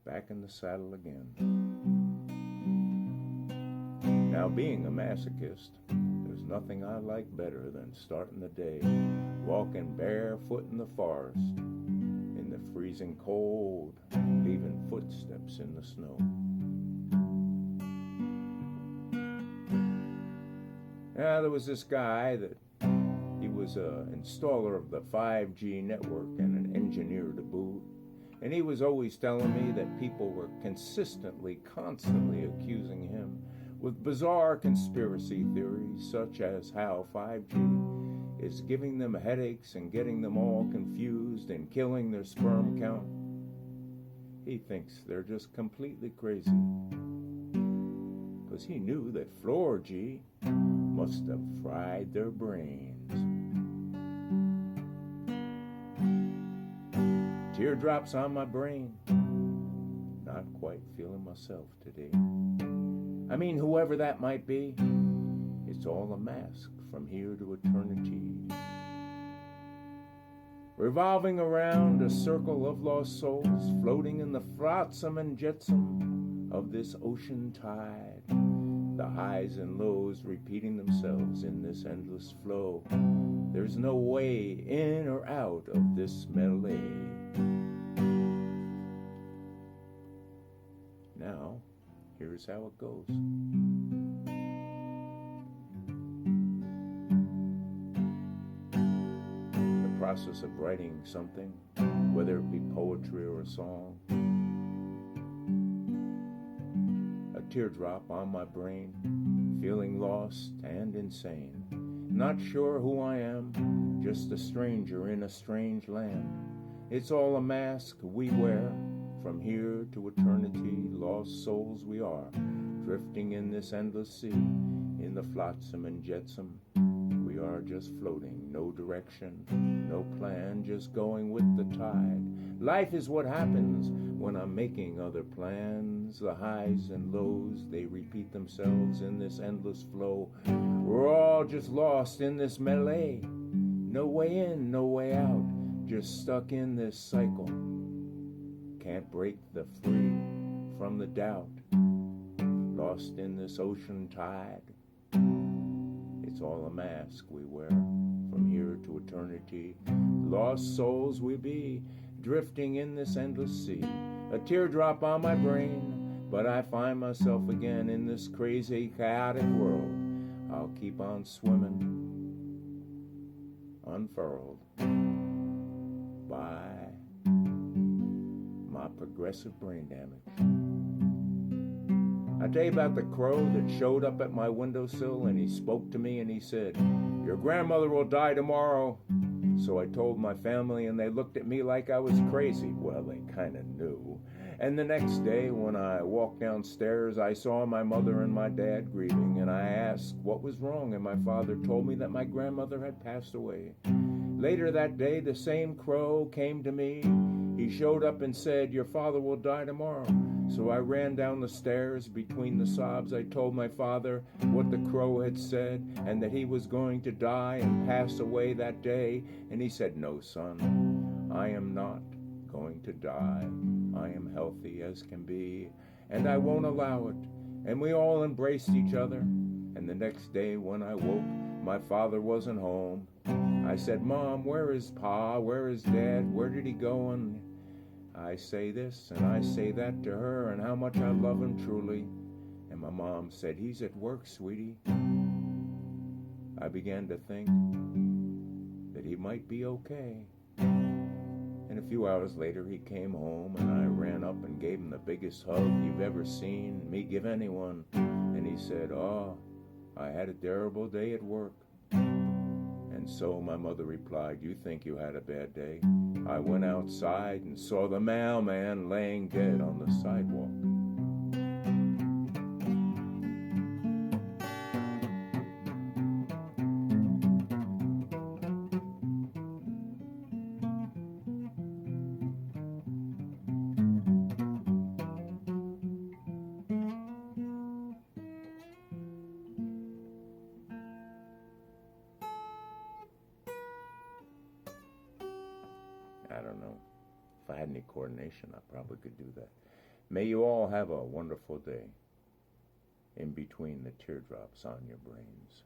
back in the saddle again. Now, being a masochist, there's nothing I like better than starting the day walking barefoot in the forest, in the freezing cold, leaving footsteps in the snow. Now, there was this guy that he was an installer of the 5G network and an engineer to boot. And he was always telling me that people were constantly accusing him with bizarre conspiracy theories, such as how 5G is giving them headaches and getting them all confused and killing their sperm count. He thinks they're just completely crazy, because he knew that 4G must have fried their brains. Teardrops on my brain, not quite feeling myself today. I mean, whoever that might be, it's all a mask from here to eternity. Revolving around a circle of lost souls, floating in the flotsam and jetsam of this ocean tide. The highs and lows repeating themselves in this endless flow. There's no way in or out of this melee. Now, here's how it goes. The process of writing something, whether it be poetry or a song, a teardrop on my brain, feeling lost and insane, not sure who I am, just a stranger in a strange land. It's all a mask we wear, from here to eternity, lost souls we are, drifting in this endless sea, in the flotsam and jetsam. We are just floating, no direction, no plan, just going with the tide. Life is what happens when I'm making other plans. The highs and lows, they repeat themselves in this endless flow. We're all just lost in this melee. No way in, no way out, just stuck in this cycle. Can't break the free from the doubt. Lost in this ocean tide. It's all a mask we wear, from here to eternity. Lost souls we be, drifting in this endless sea. A teardrop on my brain, but I find myself again in this crazy, chaotic world. I'll keep on swimming, unfurled by my progressive brain damage. I tell you about the crow that showed up at my windowsill, and he spoke to me and he said, "Your grandmother will die tomorrow." So I told my family, and they looked at me like I was crazy. Well, they kind of knew. And the next day when I walked downstairs, I saw my mother and my dad grieving, and I asked what was wrong, and my father told me that my grandmother had passed away. Later that day, the same crow came to me. He showed up and said, "Your father will die tomorrow." So I ran down the stairs. Between the sobs, I told my father what the crow had said, and that he was going to die and pass away that day. And he said, "No, son, I am not going to die. I am healthy as can be, and I won't allow it." And we all embraced each other. And the next day when I woke, my father wasn't home. I said, "Mom, where is Pa? Where is Dad? Where did he go?" And I say this and I say that to her, and how much I love him truly. And my mom said, "He's at work, sweetie." I began to think that he might be okay. And a few hours later he came home, and I ran up and gave him the biggest hug you've ever seen me give anyone. And he said, "Oh, I had a terrible day at work." And so my mother replied, "You think you had a bad day? I went outside and saw the mailman laying dead on the sidewalk." I don't know. If I had any coordination, I probably could do that. May you all have a wonderful day in between the teardrops on your brains.